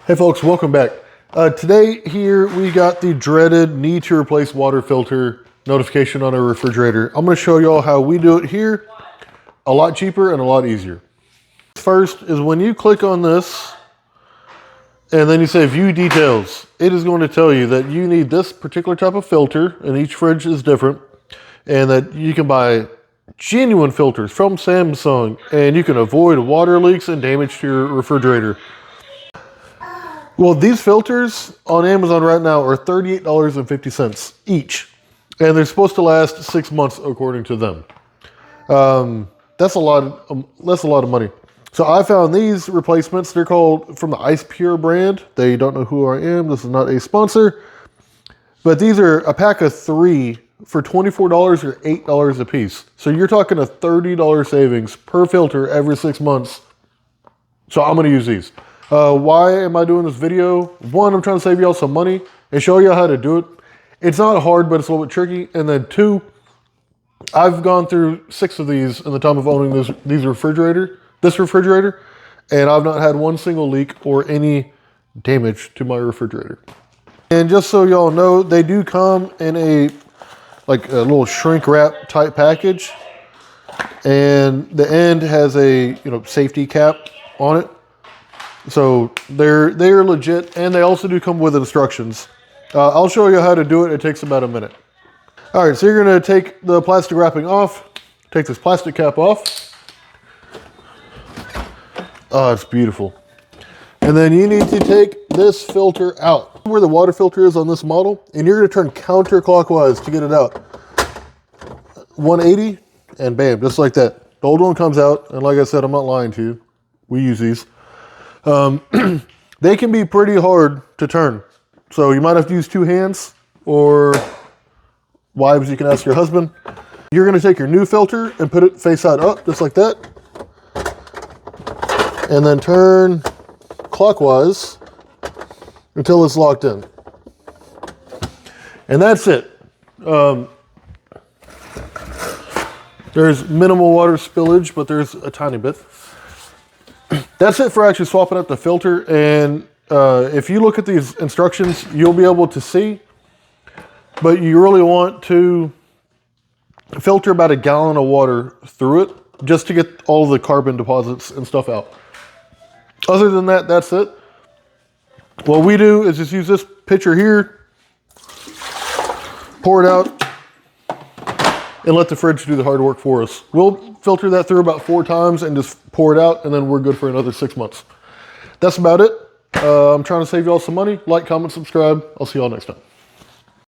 Hey folks, welcome back. Today here we got the dreaded need to replace water filter notification on our refrigerator. I'm going to show y'all how we do it here. A lot cheaper and a lot easier. First is when you click on this and then you say view details, it is going to tell you that you need this particular type of filter and each fridge is different, and that you can buy genuine filters from Samsung and you can avoid water leaks and damage to your refrigerator. Well, these filters on Amazon right now are $38.50 each, and they're supposed to last 6 months according to them. That's a lot of money. So I found these replacements. They're called from the Ice Pure brand. They don't know who I am. This is not a sponsor, but these are a pack of 3 for $24 or $8 a piece. So you're talking a $30 savings per filter every 6 months. So I'm going to use these. Why am I doing this video? One, I'm trying to save y'all some money and show you how to do it. It's not hard, but it's a little bit tricky. And then 2, I've gone through 6 of these in the time of owning this refrigerator, and I've not had one single leak or any damage to my refrigerator. And just so y'all know, they do come in a little shrink wrap type package, and the end has a safety cap on it. So they're legit, and they also do come with instructions. I'll show you how to do it. It takes about a minute. All right, so you're going to take the plastic wrapping off. Take this plastic cap off. Oh, it's beautiful. And then you need to take this filter out. Where the water filter is on this model, and you're going to turn counterclockwise to get it out. 180, and bam, just like that. The old one comes out, and like I said, I'm not lying to you. We use these. They can be pretty hard to turn. So you might have to use 2 hands, or wives, you can ask your husband. You're going to take your new filter and put it face side up, just like that. And then turn clockwise until it's locked in. And that's it. There's minimal water spillage, but there's a tiny bit. That's it for actually swapping out the filter. And if you look at these instructions, you'll be able to see, but you really want to filter about 1 gallon of water through it just to get all the carbon deposits and stuff out. Other than that, that's it. What we do is just use this pitcher here, pour it out, and let the fridge do the hard work for us. We'll filter that through about 4 times and just pour it out, and then we're good for another 6 months. That's about it. I'm trying to save y'all some money. Like, comment, subscribe. I'll see y'all next time.